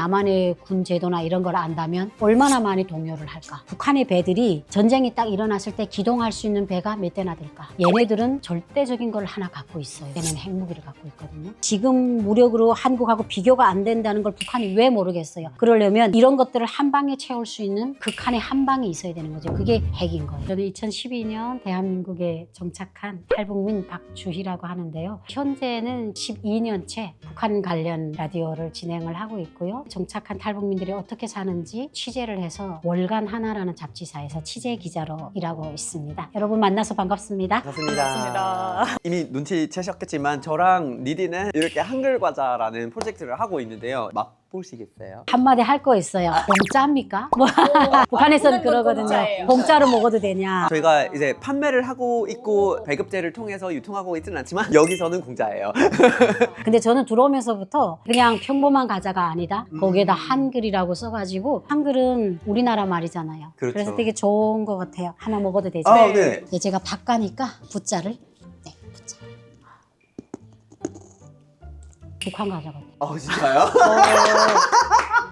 남한의 군 제도나 이런 걸 안다면 얼마나 많이 동요를 할까. 북한의 배들이 전쟁이 딱 일어났을 때 기동할 수 있는 배가 몇 대나 될까. 얘네들은 절대적인 걸 하나 갖고 있어요. 얘네는 핵무기를 갖고 있거든요. 지금 무력으로 한국하고 비교가 안 된다는 걸 북한이 왜 모르겠어요. 그러려면 이런 것들을 한 방에 채울 수 있는 극한의 한 방이 있어야 되는 거죠. 그게 핵인 거예요. 저는 2012년 대한민국에 정착한 탈북민 박주희라고 하는데요. 현재는 12년째 북한 관련 라디오를 진행을 하고 있고요. 정착한 탈북민들이 어떻게 사는지 취재를 해서 월간 하나라는 잡지사에서 취재 기자로 일하고 있습니다. 여러분 만나서 반갑습니다. 반갑습니다. 이미 눈치채셨겠지만 저랑 리디는 이렇게 한글 과자라는 프로젝트를 하고 있는데요. 맛보시겠어요? 한마디 할 거 있어요. 공짜입니까? 뭐 북한에서는 그러거든요. 공짜예요. 공짜로 먹어도 되냐? 저희가 이제 판매를 하고 있고 배급제를 통해서 유통하고 있지는 않지만 여기서는 공짜예요. 근데 저는 들어오면서부터 그냥 평범한 과자가 아니다. 거기에다 한글이라고 써가지고 한글은 우리나라 말이잖아요. 그렇죠. 그래서 되게 좋은 것 같아요. 하나 먹어도 되죠? 아, 네. 이제 제가 바까니까 붓자를 붓자. 북한 과자거든요. 진짜요?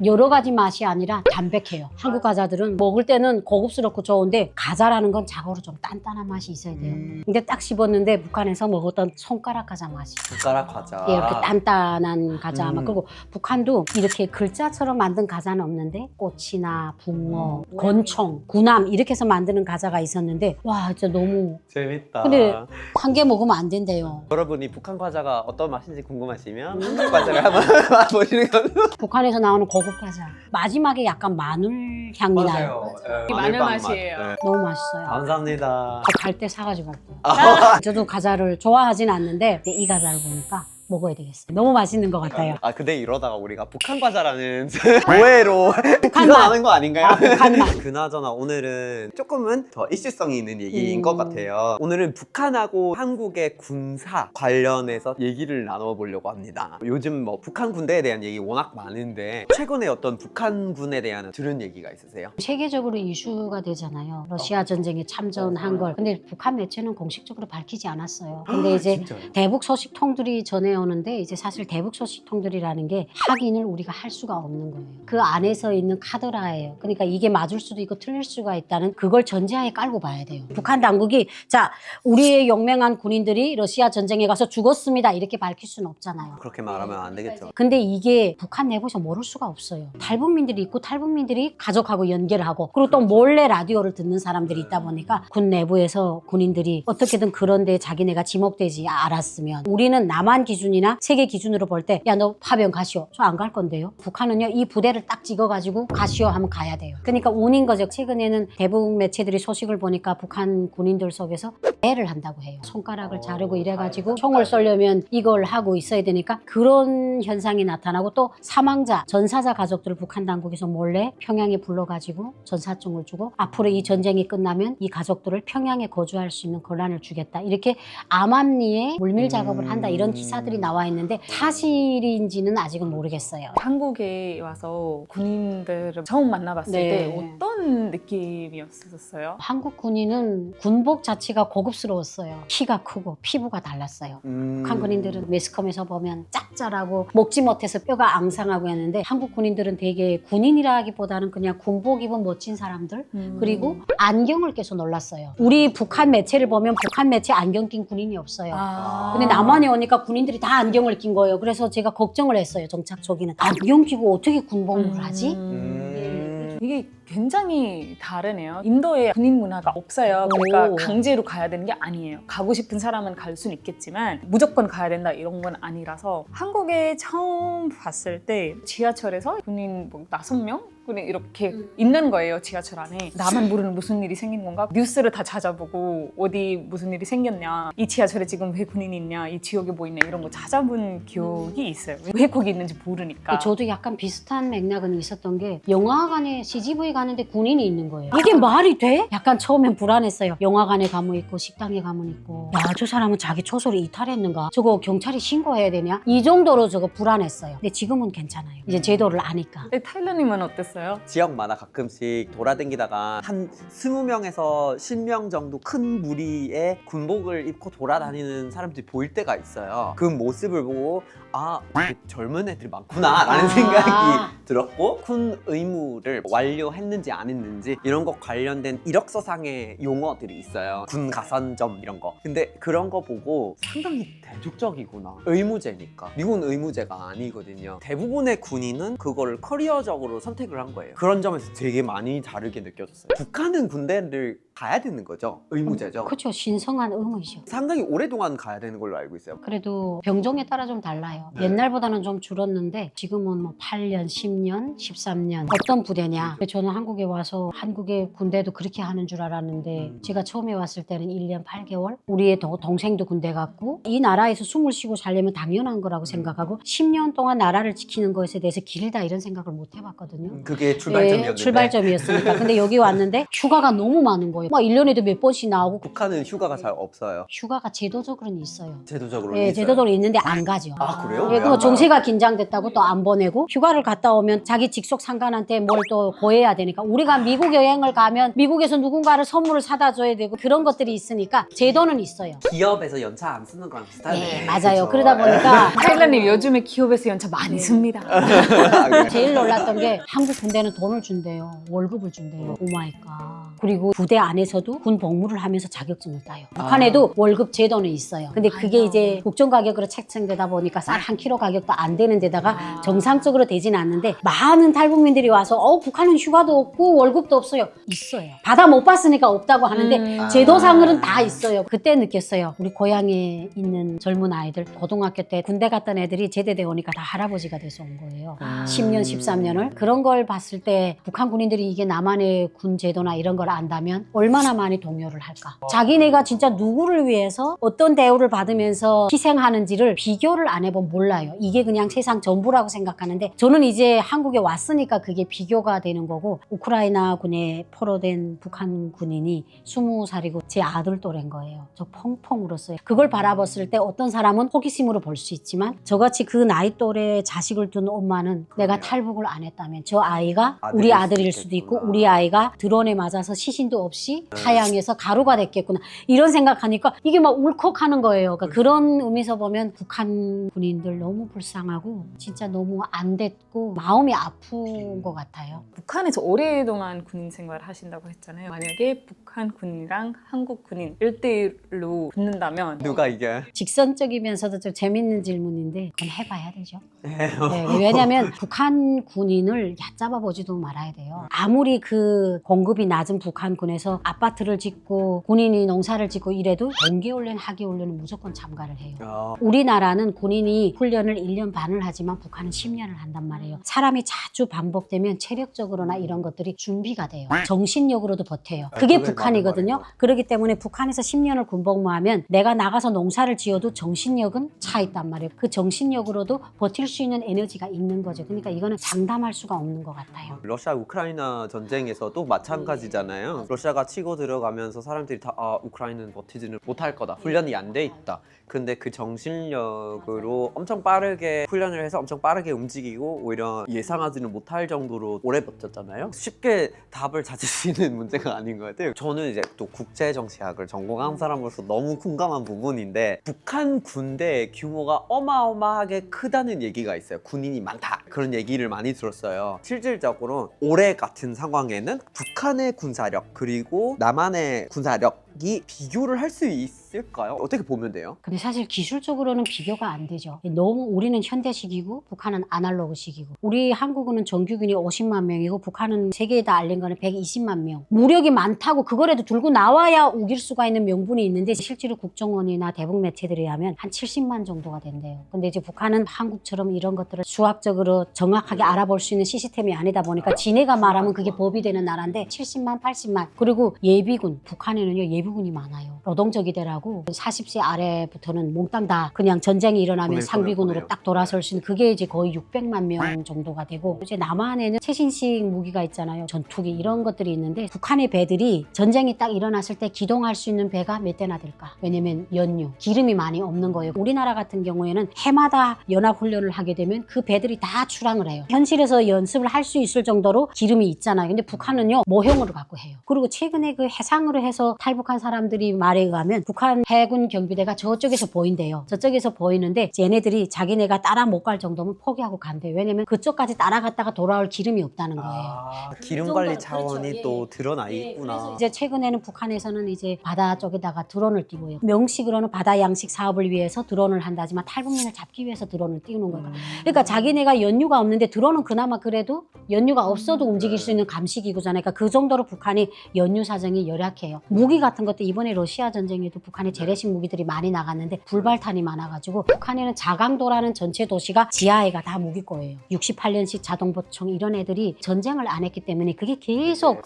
여러 가지 맛이 아니라 담백해요. 한국 과자들은 먹을 때는 고급스럽고 좋은데 과자라는 건 자고로 좀 단단한 맛이 있어야 돼요. 근데 딱 씹었는데 북한에서 먹었던 손가락 과자 맛이 젓가락 과자. 이렇게 단단한 과자 맛. 그리고 북한도 이렇게 글자처럼 만든 과자는 없는데 꽃이나 붕어, 권총, 구남 이렇게 해서 만드는 과자가 있었는데 와 진짜 너무 재밌다. 근데 한 개 먹으면 안 된대요. 여러분이 북한 과자가 어떤 맛인지 궁금하시면 한글 과자를 한번 맛보시는 걸로. 북한에서 나오는 고급 과자 마지막에 약간 마늘 향이 나요. 네, 마늘 마늘빵 맛이에요. 맛. 네. 너무 맛있어요. 감사합니다. 갈 때 사가지고 먹고요. 저도 과자를 좋아하진 않는데 이 과자를 보니까 먹어야 되겠어요. 너무 맛있는 것 같아요. 근데 이러다가 우리가 북한 과자라는 오해로 북한 기사나는 거 아닌가요? 북한 맛. 그나저나 오늘은 조금은 더 이슈성이 있는 얘기인 것 음. 같아요. 오늘은 북한하고 한국의 군사 관련해서 얘기를 나눠보려고 합니다. 요즘 뭐 북한 군대에 대한 얘기 워낙 많은데 최근에 어떤 북한군에 대한 들은 얘기가 있으세요? 세계적으로 이슈가 되잖아요. 러시아 전쟁에 참전한 걸. 근데 북한 매체는 공식적으로 밝히지 않았어요. 근데 이제 진짜요? 대북 소식통들이 전해오는데 이제 사실 대북 소식통들이라는 게 확인을 우리가 할 수가 없는 거예요. 그 안에서 있는 카더라예요. 그러니까 이게 맞을 수도 있고 틀릴 수가 있다는 그걸 전제하에 깔고 봐야 돼요. 북한 당국이 자 우리의 용맹한 군인들이 러시아 전쟁에 가서 죽었습니다 이렇게 밝힐 수는 없잖아요. 그렇게 말하면 안 되겠죠. 근데 이게 북한 내부에서 모를 수가 없어요. 탈북민들이 있고 탈북민들이 가족하고 연결을 하고 그리고 또 몰래 라디오를 듣는 사람들이 있다 보니까 군 내부에서 군인들이 어떻게든 그런데 자기네가 지목되지 않았으면 우리는 남한 기준이나 세계 기준으로 볼 때 야 너 파병 가시오. 저 안 갈 건데요. 북한은요 이 부대를 딱 찍어가지고 가시오 하면 가야 돼요. 그러니까 운인 거죠. 최근에는 대북 매체들이 소식을 보니까 북한 군인들 속에서 애를 한다고 해요. 손가락을 자르고 이래가지고 총을 쏘려면 이걸 하고 있어야 되니까 그런 현상이 나타나고 또 사망자, 전사자 가족들을 북한 당국에서 몰래 평양에 불러가지고 전사증을 주고 앞으로 이 전쟁이 끝나면 이 가족들을 평양에 거주할 수 있는 권한을 주겠다. 이렇게 암암리에 물밀 작업을 한다. 이런 기사들이 나와 있는데 사실인지는 아직은 모르겠어요. 한국에 와서 군인들을 처음 만나봤을 네. 때 어떤 느낌이었었어요? 한국 군인은 군복 자체가 고급스러웠어요. 키가 크고 피부가 달랐어요. 북한 군인들은 매스컴에서 보면 짭짤하고 먹지 못해서 뼈가 앙상하고 했는데 한국 군인들은 되게 군인이라기보다는 그냥 군복 입은 멋진 사람들 그리고 안경을 껴서 놀랐어요. 우리 북한 매체를 보면 북한 매체 안경 낀 군인이 없어요. 근데 남한에 오니까 군인들이 다 안경을 낀 거예요. 그래서 제가 걱정을 했어요. 정착 초기는. 안경 끼고 어떻게 군복무를 하지? 이게 굉장히 다르네요. 인도에 군인 문화가 없어요. 그러니까 오. 강제로 가야 되는 게 아니에요. 가고 싶은 사람은 갈 수는 있겠지만 무조건 가야 된다 이런 건 아니라서 한국에 처음 봤을 때 지하철에서 군인 뭐 5명? 그냥 이렇게 있는 거예요. 지하철 안에. 나만 모르는 무슨 일이 생긴 건가? 뉴스를 다 찾아보고 어디 무슨 일이 생겼냐, 이 지하철에 지금 왜 군인이 있냐, 이 지역에 뭐 있냐 이런 거 찾아본 기억이 있어요. 왜 거기 있는지 모르니까. 저도 약간 비슷한 맥락은 있었던 게 영화관에 CGV 가는데 군인이 있는 거예요. 이게 말이 돼? 약간 처음엔 불안했어요. 영화관에 가면 있고 식당에 가면 있고 야 저 사람은 자기 초소를 이탈했는가? 저거 경찰이 신고해야 되냐? 이 정도로 저거 불안했어요. 근데 지금은 괜찮아요. 이제 제도를 아니까. 타일러님은 어땠어요? 지역마다 가끔씩 돌아다니다가 한 20명에서 10명 정도 큰 무리의 군복을 입고 돌아다니는 사람들이 보일 때가 있어요. 그 모습을 보고 젊은 애들이 많구나라는 생각이 들었고 군 의무를 완료했는지 안 했는지 이런 거 관련된 이력서상의 용어들이 있어요. 군 가산점 이런 거. 근데 그런 거 보고 상당히 대중적이구나. 의무제니까. 미국은 의무제가 아니거든요. 대부분의 군인은 그거를 커리어적으로 선택을 한 거예요. 그런 점에서 되게 많이 다르게 느껴졌어요. 북한은 군대를 가야 되는 거죠. 의무제죠. 그렇죠. 신성한 의무이죠. 상당히 오랫동안 가야 되는 걸로 알고 있어요. 그래도 병종에 따라 좀 달라요. 네. 옛날보다는 좀 줄었는데 지금은 뭐 8년, 10년, 13년 어떤 부대냐. 저는 한국에 와서 한국의 군대도 그렇게 하는 줄 알았는데 제가 처음에 왔을 때는 1년 8개월 우리의 동생도 군대 갔고 이 나라에서 숨을 쉬고 살려면 당연한 거라고 생각하고 10년 동안 나라를 지키는 것에 대해서 길다 이런 생각을 못 해봤거든요. 그게 출발점이었는데 예, 출발점이었으니까. 근데 여기 왔는데 휴가가 너무 많은 거예요. 막 1년에도 몇 번씩 나오고 북한은 휴가가 잘 없어요. 휴가가 제도적으로는 있어요. 제도적으로 예, 있어요. 제도적으로 있는데 안 가죠. 그래요? 예, 왜 그 안 정세가 긴장됐다고 또 안 보내고 휴가를 갔다 오면 자기 직속 상관한테 뭘 또 고해야 되니까 우리가 미국 여행을 가면 미국에서 누군가를 선물을 사다 줘야 되고 그런 것들이 있으니까 제도는 있어요. 기업에서 연차 안 쓰는 거랑 비슷하네. 예, 맞아요. 그쵸? 그러다 보니까 타일러님 요즘에 기업에서 연차 많이 씁니다. 제일 놀랐던 게 한국 군대는 돈을 준대요. 월급을 준대요. 오마이갓. 그리고 부대 안에서도 군 복무를 하면서 자격증을 따요. 북한에도 월급 제도는 있어요. 근데 그게 이제 국정 가격으로 책정되다 보니까 쌀 한 킬로 가격도 안 되는 데다가 정상적으로 되진 않는데 많은 탈북민들이 와서 북한은 휴가도 없고 월급도 없어요. 있어요. 받아 못 봤으니까 없다고 하는데 제도상으로는 다 있어요. 그때 느꼈어요. 우리 고향에 있는 젊은 아이들 고등학교 때 군대 갔던 애들이 제대돼 오니까 다 할아버지가 돼서 온 거예요. 10년, 13년을. 그런 걸 봤을 때 북한 군인들이 이게 나만의 군 제도나 이런 걸 안다면 얼마나 많이 동요를 할까. 자기네가 진짜 누구를 위해서 어떤 대우를 받으면서 희생하는지를 비교를 안 해보면 몰라요. 이게 그냥 세상 전부라고 생각하는데 저는 이제 한국에 왔으니까 그게 비교가 되는 거고 우크라이나 군에 포로된 북한 군인이 20살이고 제 아들 또래인 거예요. 저 펑펑 울었어요. 그걸 바라봤을 때 어떤 사람은 호기심으로 볼 수 있지만 저같이 그 나이 또래 자식을 둔 엄마는 내가 탈북을 안 했다면 저 아이가 우리 아들일 수도 있고 우리 아이가 드론에 맞아서 시신도 없이 타양에서 가루가 됐겠구나 이런 생각하니까 이게 막 울컥하는 거예요. 그러니까 그런 의미에서 보면 북한 군인들 너무 불쌍하고 진짜 너무 안 됐고 마음이 아픈 것 같아요. 북한에서 오랫동안 군인 생활을 하신다고 했잖아요. 만약에 북한 군인이랑 한국 군인 1대1로 붙는다면 누가 이겨요? 직선적이면서도 좀 재밌는 질문인데 그건 해봐야 되죠. 네, 왜냐하면 북한 군인을 얕잡아 보지도 말아야 돼요. 아무리 그 공급이 낮은 북한군에서 아파트를 짓고 군인이 농사를 짓고 이래도 동계훈련, 하계훈련은 무조건 참가를 해요. 우리나라는 군인이 훈련을 1년 반을 하지만 북한은 10년을 한단 말이에요. 사람이 자주 반복되면 체력적으로나 이런 것들이 준비가 돼요. 정신력으로도 버텨요. 그게 북한이거든요. 그렇기 때문에 북한에서 10년을 군복무하면 내가 나가서 농사를 지어도 정신력은 차 있단 말이에요. 그 정신력으로도 버틸 수 있는 에너지가 있는 거죠. 그러니까 이거는 장담할 수가 없는 것 같아요. 러시아 우크라이나 전쟁에서도 마찬가지잖아요. 러시아가 치고 들어가면서 사람들이 다 우크라이나는 버티지는 못할 거다. 훈련이 안 돼 있다. 근데 그 정신력으로 엄청 빠르게 훈련을 해서 엄청 빠르게 움직이고 오히려 예상하지는 못할 정도로 오래 버텼잖아요. 쉽게 답을 찾을 수 있는 문제가 아닌 것 같아요. 저는 이제 또 국제정치학을 전공한 사람으로서 너무 공감한 부분인데 북한 군대의 규모가 어마어마하게 크다는 얘기가 있어요. 군인이 많다. 그런 얘기를 많이 들었어요. 실질적으로 올해 같은 상황에는 북한의 군사력 그리고 남한의 군사력이 비교를 할 수 있을까요? 어떻게 보면 돼요? 근데 사실 기술적으로는 비교가 안 되죠. 너무 우리는 현대식이고 북한은 아날로그식이고 우리 한국은 정규군이 50만 명이고 북한은 세계에 다 알린 거는 120만 명. 무력이 많다고 그거라도 들고 나와야 우길 수가 있는 명분이 있는데 실제로 국정원이나 대북 매체들에 하면 한 70만 정도가 된대요. 근데 이제 북한은 한국처럼 이런 것들을 수학적으로 정확하게 알아볼 수 있는 시스템이 아니다 보니까 지네가 말하면 그게 법이 되는 나라인데 70만, 80만. 그리고 예비군, 북한에는요 예비군이 많아요. 노동적이더라고 40세 아래부터는 몽땅 다 그냥 전쟁이 일어나면 상비군으로 딱 돌아설 수 있는 그게 이제 거의 600만 명 정도가 되고 이제 남한에는 최신식 무기가 있잖아요. 전투기 이런 것들이 있는데 북한의 배들이 전쟁이 딱 일어났을 때 기동할 수 있는 배가 몇 대나 될까? 왜냐면 연료, 기름이 많이 없는 거예요. 우리나라 같은 경우에는 해마다 연합훈련을 하게 되면 그 배들이 다 출항을 해요. 현실에서 연습을 할 수 있을 정도로 기름이 있잖아요. 근데 북한은요 모형으로 갖고 해요. 그리고 최근에 그 해상으로 해서 탈북한 북한 사람들이 말에 의하면 북한 해군 경비대가 저쪽에서 보인대요. 저쪽에서 보이는데 얘네들이 자기네가 따라 못 갈 정도면 포기하고 간대요. 왜냐면 그쪽까지 따라갔다가 돌아올 기름이 없다는 거예요. 기름 관리 정도로- 차원이 그렇죠. 또 예. 드러나 예, 있구나. 그래서 이제 최근에는 북한에서는 이제 바다 쪽에다가 드론을 띄고요. 명식으로는 바다 양식 사업을 위해서 드론을 한다지만 탈북민을 잡기 위해서 드론을 띄우는 거예요. 그러니까 자기네가 연유가 없는데 드론은 그나마 그래도 연유가 없어도 움직일 수 있는 감시기구잖아요. 그러니까 그 정도로 북한이 연유 사정이 열악해요. 무기 같은 것도 이번에 러시아 전쟁에도 북한에 재래식 무기들이 많이 나갔는데 불발탄이 많아가지고 북한에는 자강도라는 전체 도시가 지하에가 다 무기고예요. 68년식 자동보총 이런 애들이 전쟁을 안 했기 때문에 그게 계속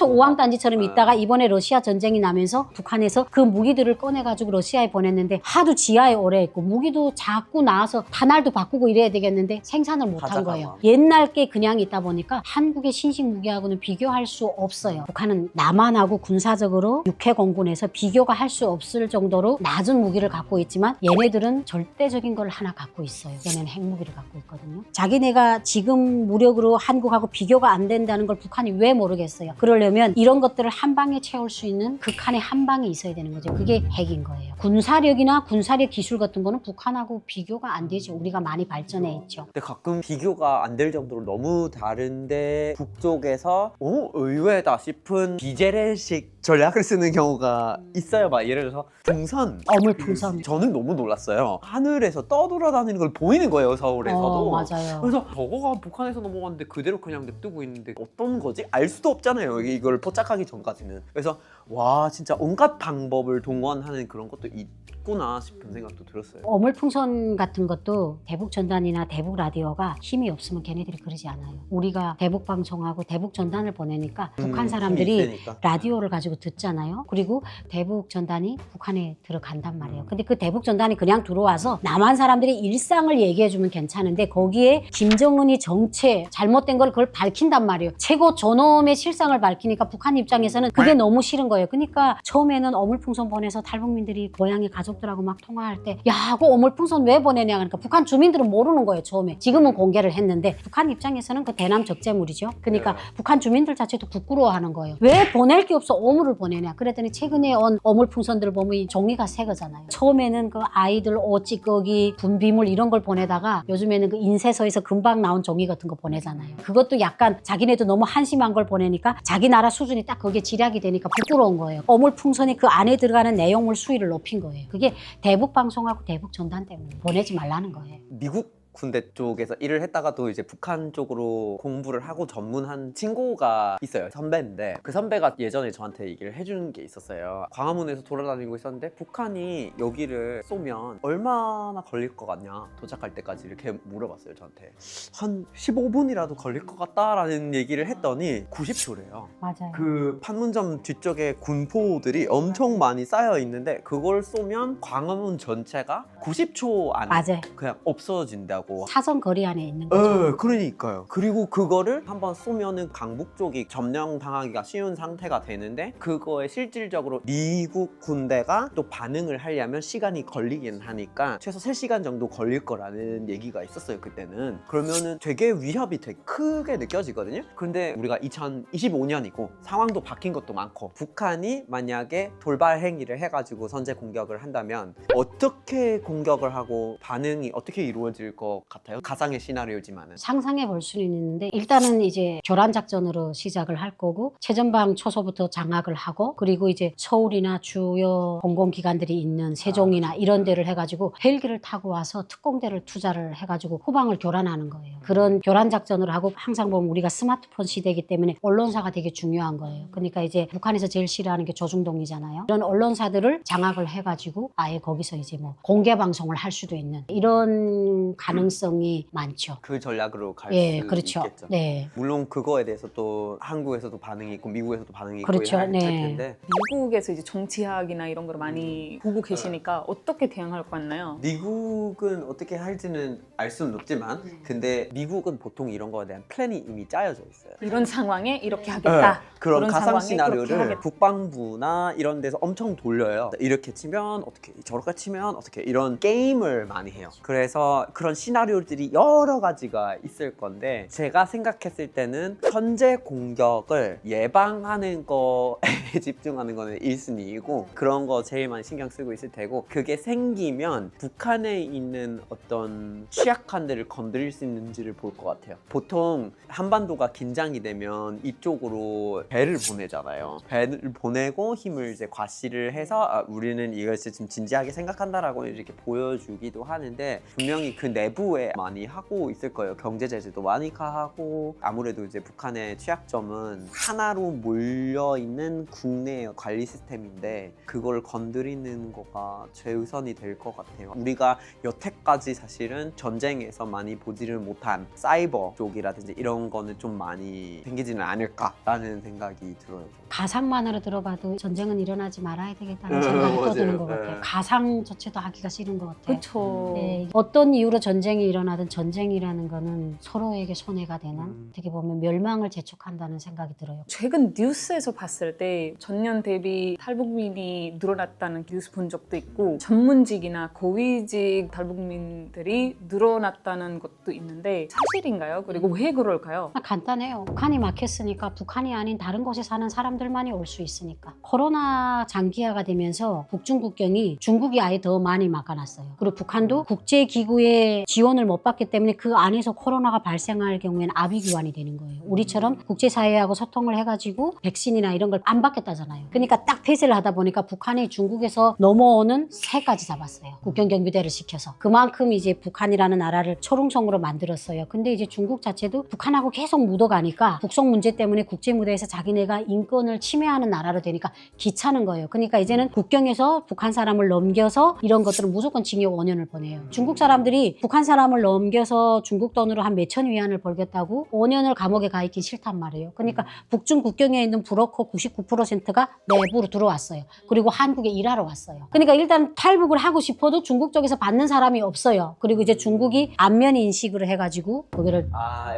오왕단지처럼 있다가 이번에 러시아 전쟁이 나면서 북한에서 그 무기들을 꺼내가지고 러시아에 보냈는데 하도 지하에 오래 있고 무기도 자꾸 나와서 탄알도 바꾸고 이래야 되겠는데 생산을 못한 하자가 거예요. 막. 옛날 게 그냥 있다 보니까 한국의 신식 무기하고는 비교할 수 없어요. 북한은 남한하고 군사적으로 육해공군에서 비교가 할 수 없을 정도로 낮은 무기를 갖고 있지만 얘네들은 절대적인 걸 하나 갖고 있어요. 얘네는 핵무기를 갖고 있거든요. 자기네가 지금 무력으로 한국하고 비교가 안 된다는 걸 북한이 왜 모르겠어요. 그러려면 이런 것들을 한 방에 채울 수 있는 극한의 한 방이 있어야 되는 거죠. 그게 핵인 거예요. 군사력이나 군사력 기술 같은 거는 북한하고 비교가 안 되죠. 우리가 많이 발전해 있죠. 근데 가끔 비교가 안 될 정도로 너무 다른데 북쪽에서 의외다 싶은 비재래식 전략을 쓰는 경우가 있어요. 막 예를 들어서 풍선. 어물풍선. 저는 너무 놀랐어요. 하늘에서 떠돌아다니는 걸 보이는 거예요, 서울에서도. 맞아요. 그래서 저거가 북한에서 넘어갔는데 그대로 그냥 냅두고 있는데 어떤 거지? 알 수도 없잖아요. 이걸 포착하기 전까지는. 그래서 와 진짜 온갖 방법을 동원하는 그런 것도 있구나 싶은 생각도 들었어요. 어물풍선 같은 것도 대북 전단이나 대북 라디오가 힘이 없으면 걔네들이 그러지 않아요. 우리가 대북 방송하고 대북 전단을 보내니까 북한 힘이 사람들이 있으니까. 라디오를 가지고 듣잖아요. 그리고 대북 전단이 북한에 들어간단 말이에요. 근데 그 대북 전단이 그냥 들어와서 남한 사람들이 일상을 얘기해주면 괜찮은데 거기에 김정은이 정체 잘못된 걸 그걸 밝힌단 말이에요. 최고 존엄의 실상을 밝히니까 북한 입장에서는 그게 너무 싫은 거예요. 그러니까 처음에는 어물풍선 보내서 탈북민들이 고향의 가족들하고 막 통화할 때 야, 그 어물풍선 왜 보내냐 그러니까 북한 주민들은 모르는 거예요. 처음에. 지금은 공개를 했는데 북한 입장에서는 그 대남 적재물이죠. 그러니까 네. 북한 주민들 자체도 부끄러워하는 거예요. 왜 보낼 게 없어 어물을 보내냐. 그랬더니 최근에 온 어물풍선들 보면 이 종이가 새 거잖아요. 처음에는 그 아이들 옷 찌꺼기, 분비물 이런 걸 보내다가 요즘에는 그 인쇄소에서 금방 나온 종이 같은 거 보내잖아요. 그것도 약간 자기네도 너무 한심한 걸 보내니까 자기 나라 수준이 딱 거기에 지략이 되니까 부끄러운 거예요. 어물풍선이 그 안에 들어가는 내용물 수위를 높인 거예요. 그게 대북 방송하고 대북 전단 때문에 보내지 말라는 거예요. 미국 군대 쪽에서 일을 했다가도 이제 북한 쪽으로 공부를 하고 전문한 친구가 있어요. 선배인데 그 선배가 예전에 저한테 얘기를 해준 게 있었어요. 광화문에서 돌아다니고 있었는데 북한이 여기를 쏘면 얼마나 걸릴 것 같냐 도착할 때까지 이렇게 물어봤어요. 저한테 한 15분이라도 걸릴 것 같다라는 얘기를 했더니 90초래요. 맞아요. 그 판문점 뒤쪽에 군포들이 엄청 많이 쌓여 있는데 그걸 쏘면 광화문 전체가 90초 안에 맞아요. 그냥 없어진다고. 사선 거리 안에 있는 거죠. 그러니까요. 그리고 그거를 한번 쏘면은 강북 쪽이 점령당하기가 쉬운 상태가 되는데 그거에 실질적으로 미국 군대가 또 반응을 하려면 시간이 걸리긴 하니까 최소 3시간 정도 걸릴 거라는 얘기가 있었어요. 그때는. 그러면은 되게 위협이 되게 크게 느껴지거든요. 근데 우리가 2025년이고 상황도 바뀐 것도 많고 북한이 만약에 돌발 행위를 해가지고 선제 공격을 한다면 어떻게 공격을 하고 반응이 어떻게 이루어질 것 같아요? 가상의 시나리오지만은. 상상해 볼 수는 있는데 일단은 이제 교란 작전으로 시작을 할 거고 최전방 초소부터 장악을 하고 그리고 이제 서울이나 주요 공공기관들이 있는 세종이나 이런 데를 해가지고 헬기를 타고 와서 특공대를 투자를 해가지고 후방을 교란하는 거예요. 그런 교란 작전을 하고 항상 보면 우리가 스마트폰 시대이기 때문에 언론사가 되게 중요한 거예요. 그러니까 이제 북한에서 제일 싫어하는 게 조중동이잖아요. 이런 언론사들을 장악을 해가지고 아예 거기서 이제 뭐 공개 방송을 할 수도 있는 이런 가능성이 많죠. 그 전략으로 갈 예, 수 그렇죠. 있겠죠. 네. 물론 그거에 대해서 또 한국에서도 반응이 있고 미국에서도 반응이 있고 그렇죠. 할 네. 텐데 미국에서 이제 정치학이나 이런 걸 많이 보고 계시니까 어떻게 대응할 것 같나요? 미국은 어떻게 할지는 알 수는 없지만 근데 미국은 보통 이런 거에 대한 플랜이 이미 짜여져 있어요. 이런 상황에 이렇게 하겠다. 그런 그런 가상 상황에 그렇게 시나리오를 하겠다. 국방부나 이런 데서 엄청 돌려요. 이렇게 치면 어떻게, 저렇게 치면 어떻게 이런 게임을 많이 해요. 그래서 그런 시나리오 시나리오들이 여러 가지가 있을 건데 제가 생각했을 때는 현재 공격을 예방하는 거에 집중하는 거는 1순위이고 그런 거 제일 많이 신경 쓰고 있을 테고 그게 생기면 북한에 있는 어떤 취약한 데를 건드릴 수 있는지를 볼 것 같아요. 보통 한반도가 긴장이 되면 이쪽으로 배를 보내잖아요. 배를 보내고 힘을 이제 과시를 해서 우리는 이것을 좀 진지하게 생각한다라고 이렇게 보여주기도 하는데 분명히 그 내부에 많이 하고 있을 거예요. 경제 제재도 많이 가하고 아무래도 이제 북한의 취약점은 하나로 몰려 있는 국내 관리 시스템인데 그걸 건드리는 거가 최우선이 될 것 같아요. 우리가 여태까지 사실은 전쟁에서 많이 보지를 못한 사이버 쪽이라든지 이런 거는 좀 많이 생기지는 않을까라는 생각이 들어요. 가상만으로 들어봐도 전쟁은 일어나지 말아야 되겠다는 생각이 또 드는 것 같아요. 가상 자체도 하기가 싫은 것 같아요. 그렇죠. 네, 어떤 이유로 전쟁이 일어나든 전쟁이라는 거는 서로에게 손해가 되는 어떻게 보면 멸망을 재촉한다는 생각이 들어요. 최근 뉴스에서 봤을 때 전년 대비 탈북민이 늘어났다는 뉴스 본 적도 있고 전문직이나 고위직 탈북민들이 늘어났다는 것도 있는데 사실인가요? 그리고 왜 그럴까요? 간단해요. 북한이 막혔으니까 북한이 아닌 다른 곳에 사는 사람들만이 올 수 있으니까. 코로나 장기화가 되면서 북중 국경이 중국이 아예 더 많이 막아놨어요. 그리고 북한도 국제기구의 지원을 못 받기 때문에 그 안에서 코로나가 발생할 경우에는 아비규환이 되는 거예요. 우리처럼 국제사회하고 소통을 해가지고 백신이나 이런 걸 안 받겠다잖아요. 그러니까 딱 폐쇄를 하다 보니까 북한이 중국에서 넘어오는 새까지 잡았어요. 국경경비대를 시켜서. 그만큼 이제 북한이라는 나라를 초롱성으로 만들었어요. 근데 이제 중국 자체도 북한하고 계속 묻어가니까 북송 문제 때문에 국제무대에서 자기네가 인권을 침해하는 나라로 되니까 귀찮은 거예요. 그러니까 이제는 국경에서 북한 사람을 넘겨서 이런 것들은 무조건 징역 5년을 보내요. 중국 사람들이 북한 사람을 넘겨서 중국 돈으로 한 몇천 위안을 벌겠다고 5년을 감옥에 가 있긴 싫단 말이에요. 그러니까 북중 국경에 있는 브로커 99%가 내부로 들어왔어요. 그리고 한국에 일하러 왔어요. 그러니까 일단 탈북을 하고 싶어도 중국 쪽에서 받는 사람이 없어요. 그리고 이제 중국이 안면 인식을 해가지고 거기를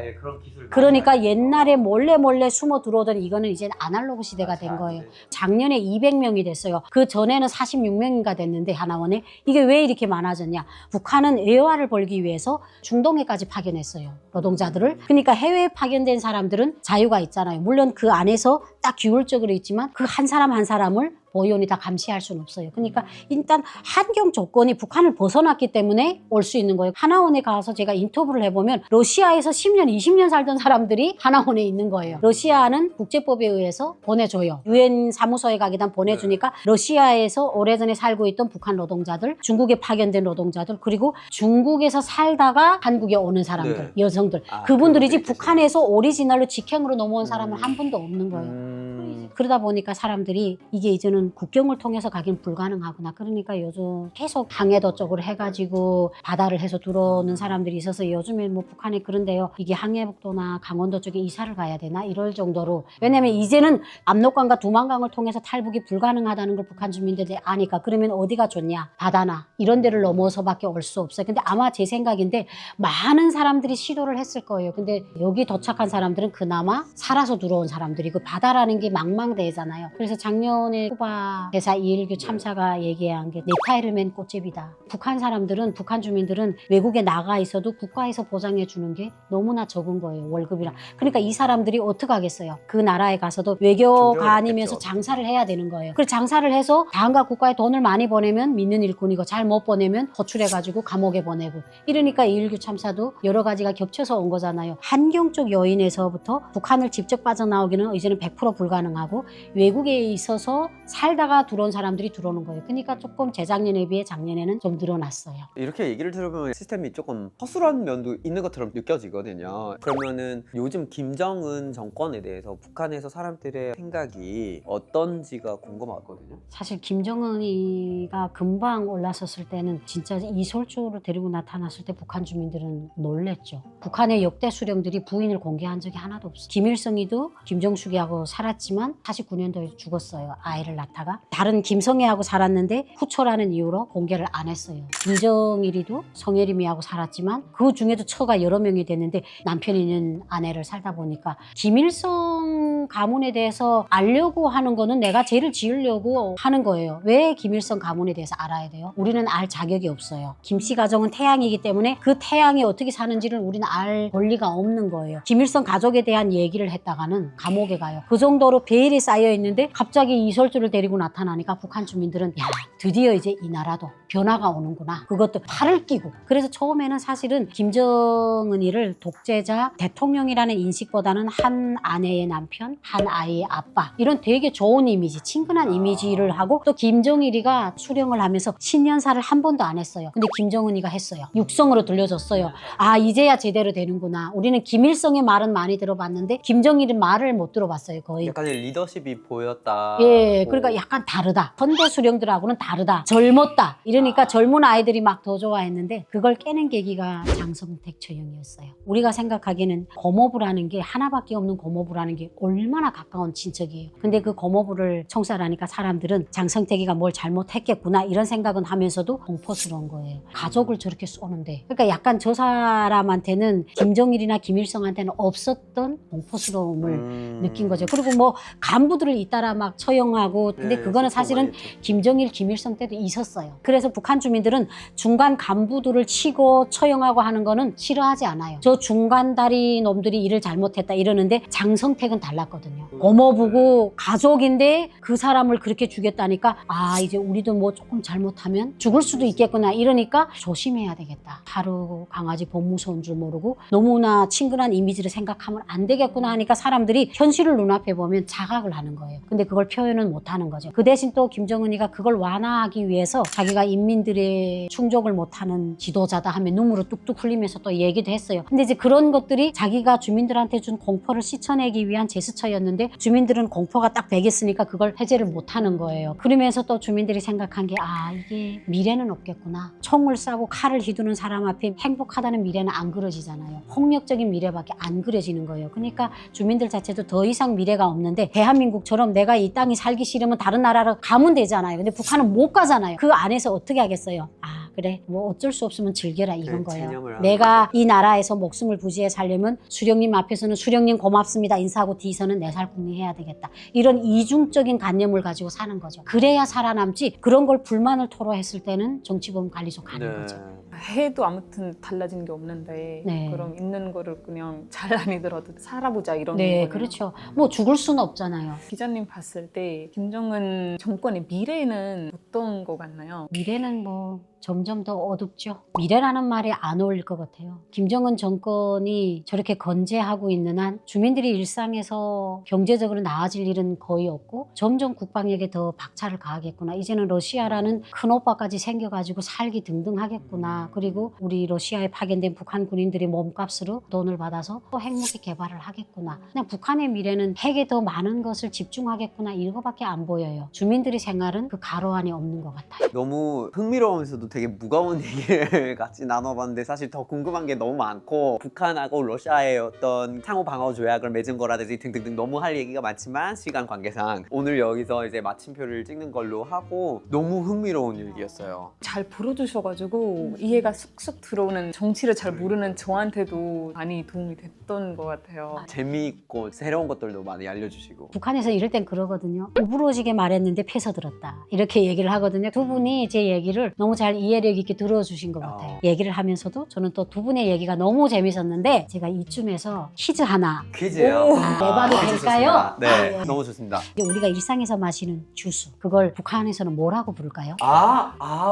예, 그런 기술. 그러니까 옛날에 몰래 숨어 들어오던 이거는 이제 아날로그 시대가 된 거예요. 작년에 200명이 됐어요. 그 전에는 46명인가 됐는데 하나원에 이게 왜 이렇게 많아졌냐? 북한은 외화를 벌기 위해서 중동에까지 파견했어요. 노동자들을. 그러니까 해외에 파견된 사람들은 자유가 있잖아요. 물론 그 안에서 딱 규율적으로 있지만 그 한 사람 한 사람을 보이온이 다 감시할 수는 없어요. 그러니까 일단 환경 조건이 북한을 벗어났기 때문에 올 수 있는 거예요. 하나원에 가서 제가 인터뷰를 해보면 러시아에서 10년, 20년 살던 사람들이 하나원에 있는 거예요. 러시아는 국제법에 의해서 보내줘요. 유엔 사무소에 가기단 보내주니까 러시아에서 오래전에 살고 있던 북한 노동자들, 중국에 파견된 노동자들, 그리고 중국에서 살다가 한국에 오는 사람들, 여성들. 그분들이지 북한에서 오리지널로 직행으로 넘어온 사람은 한 분도 없는 거예요. 그러다 보니까 사람들이 이게 이제는 국경을 통해서 가긴 불가능하구나. 그러니까 요즘 계속 항해도 쪽으로 해가지고 바다를 해서 들어오는 사람들이 있어서 요즘에 뭐 북한에 그런데요. 이게 항해북도나 강원도 쪽에 이사를 가야 되나? 이럴 정도로. 왜냐면 이제는 압록강과 두만강을 통해서 탈북이 불가능하다는 걸 북한 주민들이 아니까. 그러면 어디가 좋냐? 바다나 이런 데를 넘어서밖에 올 수 없어요. 근데 아마 제 생각인데 많은 사람들이 시도를 했을 거예요. 근데 여기 도착한 사람들은 그나마 살아서 들어온 사람들이고 바다라는 게 망망대해잖아요. 그래서 작년에 쿠바 대사 이일규 참사가 얘기한 게 네타이르맨 꽃집이다. 북한 사람들은, 북한 주민들은 외국에 나가 있어도 국가에서 보장해 주는 게 너무나 적은 거예요. 월급이랑. 그러니까 이 사람들이 어떻게 하겠어요? 그 나라에 가서도 외교관이면서 장사를 해야 되는 거예요. 그래서 장사를 해서 다음가 국가에 돈을 많이 보내면 믿는 일꾼이고 잘 못 보내면 호출해가지고 감옥에 보내고 이러니까 이일규 참사도 여러 가지가 겹쳐서 온 거잖아요. 환경적 요인에서부터 북한을 직접 빠져나오기는 이제는 100% 불가능하고 외국에 있어서 살다가 들어온 사람들이 들어오는 거예요. 그러니까 조금 재작년에 비해 작년에는 좀 늘어났어요. 이렇게 얘기를 들어보면 시스템이 조금 허술한 면도 있는 것처럼 느껴지거든요. 그러면은 요즘 김정은 정권에 대해서 북한에서 사람들의 생각이 어떤지가 궁금하거든요. 사실 김정은이가 금방 올라섰을 때는 진짜 이솔주를 데리고 나타났을 때 북한 주민들은 놀랬죠. 북한의 역대 수령들이 부인을 공개한 적이 하나도 없어요. 김일성이도 김정숙이하고 살았지만 49년도에 죽었어요. 아이를 낳다가. 다른 김성애하고 살았는데 후초라는 이유로 공개를 안 했어요. 김정일이도 성혜림이하고 살았지만 그 중에도 처가 여러 명이 됐는데 남편이 있는 아내를 살다 보니까 김일성 김일성 가문에 대해서 알려고 하는 거는 내가 죄를 지으려고 하는 거예요. 왜 김일성 가문에 대해서 알아야 돼요? 우리는 알 자격이 없어요. 김씨 가정은 태양이기 때문에 그 태양이 어떻게 사는지를 우리는 알 권리가 없는 거예요. 김일성 가족에 대한 얘기를 했다가는 감옥에 가요. 그 정도로 베일이 쌓여 있는데 갑자기 이설주를 데리고 나타나니까 북한 주민들은 야, 드디어 이제 이 나라도 변화가 오는구나. 그것도 팔을 끼고. 그래서 처음에는 사실은 김정은이를 독재자 대통령이라는 인식보다는 한 아내의 남편, 한 아이의 아빠, 이런 되게 좋은 이미지, 친근한 이미지를 하고, 또 김정일이가 수령을 하면서 신년사를 한 번도 안 했어요. 근데 김정은이가 했어요. 육성으로 들려줬어요. 아, 이제야 제대로 되는구나. 우리는 김일성의 말은 많이 들어봤는데 김정일은 말을 못 들어봤어요. 거의. 약간의 리더십이 보였다. 예, 그러니까 약간 다르다. 선대 수령들하고는 다르다. 젊었다. 이러니까 젊은 아이들이 막 더 좋아했는데, 그걸 깨는 계기가 장성택 처형이었어요. 우리가 생각하기에는 고모부라는 게, 하나밖에 없는 고모부라는 게 얼마나 가까운 친척이에요. 근데 그 고모부를 총살하니까 사람들은 장성택이가 뭘 잘못했겠구나 이런 생각은 하면서도 공포스러운 거예요. 가족을 저렇게 쏘는데. 그러니까 약간 저 사람한테는 김정일이나 김일성한테는 없었던 공포스러움을 느낀 거죠. 그리고 뭐 간부들을 잇따라 막 처형하고, 근데 네, 그거는 사실은 김정일, 김일성 때도 있었어요. 그래서 북한 주민들은 중간 간부들을 치고 처형하고 하는 거는 싫어하지 않아요. 저 중간 다리 놈들이 일을 잘못했다 이러는데, 장성택은 달랐거든요. 고모부고 가족인데 그 사람을 그렇게 죽였다니까, 아, 이제 우리도 뭐 조금 잘못하면 죽을 수도 있겠구나 이러니까 조심해야 되겠다. 하루 강아지 봄 무서운 줄 모르고 너무나 친근한 이미지를 생각하면 안 되겠구나 하니까 사람들이 현실을 눈앞에 보면 자각을 하는 거예요. 근데 그걸 표현은 못 하는 거죠. 그 대신 또 김정은이가 그걸 완화하기 위해서 자기가 인민들의 충족을 못하는 지도자다 하면 눈물을 뚝뚝 흘리면서 또 얘기도 했어요. 근데 이제 그런 것들이 자기가 주민들한테 준 공포를 씻어내기 위한 제스처였는데, 주민들은 공포가 딱 배겼으니까 그걸 해제를 못하는 거예요. 그러면서 또 주민들이 생각한 게, 아, 이게 미래는 없겠구나. 총을 쏴고 칼을 휘두르는 사람 앞에 행복하다는 미래는 안 그려지잖아요. 폭력적인 미래밖에 안 그려지는 거예요. 그러니까 주민들 자체도 더 이상 미래가 없는데, 대한민국처럼 내가 이 땅이 살기 싫으면 다른 나라로 가면 되잖아요. 근데 북한은 못 가잖아요. 그 안에서 어떻게 하겠어요? 아, 그래, 뭐 어쩔 수 없으면 즐겨라 이건 거예요. 내가 이 나라에서 목숨을 부지해 살려면 수령님 앞에서는 수령님 고맙습니다 인사하고 뒤에서는 내 살궁리 해야 되겠다. 이런 이중적인 관념을 가지고 사는 거죠. 그래야 살아남지, 그런 걸 불만을 토로했을 때는 정치범 관리소 가는 거죠. 해도 아무튼 달라진 게 없는데, 네. 그럼 있는 거를 그냥 잘 아니더라도 살아보자 이런 네, 거네요. 그렇죠. 뭐 죽을 수는 없잖아요. 기자님 봤을 때 김정은 정권의 미래는 어떤 거 같나요? 미래는 뭐 점점 더 어둡죠. 미래라는 말이 안 어울릴 것 같아요. 김정은 정권이 저렇게 건재하고 있는 한 주민들이 일상에서 경제적으로 나아질 일은 거의 없고, 점점 국방력에 더 박차를 가하겠구나. 이제는 러시아라는 큰 오빠까지 생겨가지고 살기 등등하겠구나. 그리고 우리 러시아에 파견된 북한 군인들이 몸값으로 돈을 받아서 또 핵무기 개발을 하겠구나. 그냥 북한의 미래는 핵에 더 많은 것을 집중하겠구나, 이거밖에 안 보여요. 주민들의 생활은 그 가로 안에 없는 것 같아요. 너무 흥미로우면서도 되게 무거운 얘기를 같이 나눠봤는데, 사실 더 궁금한 게 너무 많고, 북한하고 러시아의 어떤 상호 방어 조약을 맺은 거라든지 등등등 너무 할 얘기가 많지만 시간 관계상 오늘 여기서 이제 마침표를 찍는 걸로 하고, 너무 흥미로운 얘기였어요. 잘 풀어주셔가지고 이해가 쑥쑥 들어오는, 정치를 잘 모르는 저한테도 많이 도움이 됐던 것 같아요. 재미있고 새로운 것들도 많이 알려주시고. 북한에서 이럴 땐 그러거든요. 우부러지게 말했는데 패서 들었다, 이렇게 얘기를 하거든요. 두 분이 제 얘기를 너무 잘 이해력 있게 들어주신 것 같아요. 얘기를 하면서도 저는 또 두 분의 얘기가 너무 재밌었는데, 제가 이쯤에서 퀴즈 하나 퀴즈요? 내봐도 퀴즈 될까요? 좋습니다. 네, 너무 좋습니다. 우리가 일상에서 마시는 주스, 그걸 북한에서는 뭐라고 부를까요?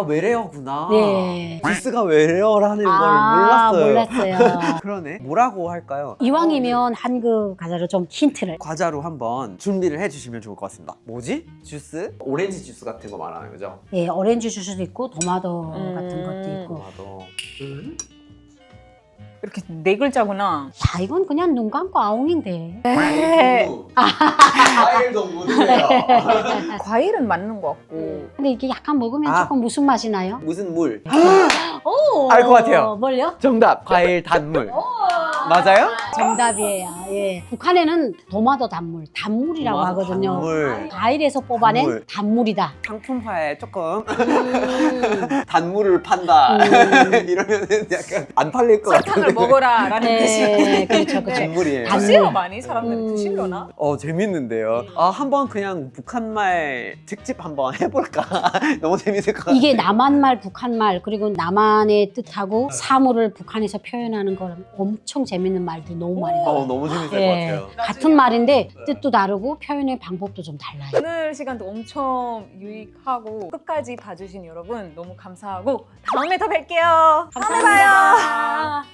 외래어구나. 네. 주스가 외래어라는 걸 몰랐어요. 몰랐어요. 그러네. 뭐라고 할까요? 이왕이면 한국 가사로 좀 힌트를. 과자로 한번 준비를 해주시면 좋을 것 같습니다. 뭐지? 주스? 오렌지 주스 같은 거 말하는 거죠? 예, 오렌지 주스도 있고 토마토 같은 것도 있고. 나도. 이렇게 네 글자구나. 야, 이건 그냥 눈 감고 아웅인데. 과일도 묻으세요. 과일은 맞는 것 같고, 근데 이게 약간 먹으면 조금 무슨 맛이 나요? 무슨 물? 오, 알 것 같아요. 뭘요? 정답. 과일 단물. 맞아요? 정답이에요. 예. 북한에는 도마도 단물이라고 도마도 하거든요. 단물. 과일에서 뽑아낸 단물. 단물이다. 상품화에 조금 단물을 판다 이러면은 약간 안 팔릴 것 같은데. 설탕을 먹어라라는 네, 뜻이. 그렇죠, 그렇죠. 단물이에요. 단- 드세요 많이 사람들이 드시려나? 재밌는데요. 한번 그냥 북한말 특집 한번 해볼까? 너무 재밌을 것 같아요. 이게 남한말, 북한말, 그리고 남한의 뜻하고 사물을 북한에서 표현하는 거랑 엄청 재밌는 말들이 너무 많이 나와요. 너무 재밌을 예, 것 같아요. 같은 말인데 뜻도 다르고 표현의 방법도 좀 달라요. 오늘 시간도 엄청 유익하고 끝까지 봐주신 여러분 너무 감사하고 다음에 더 뵐게요. 감사합니다.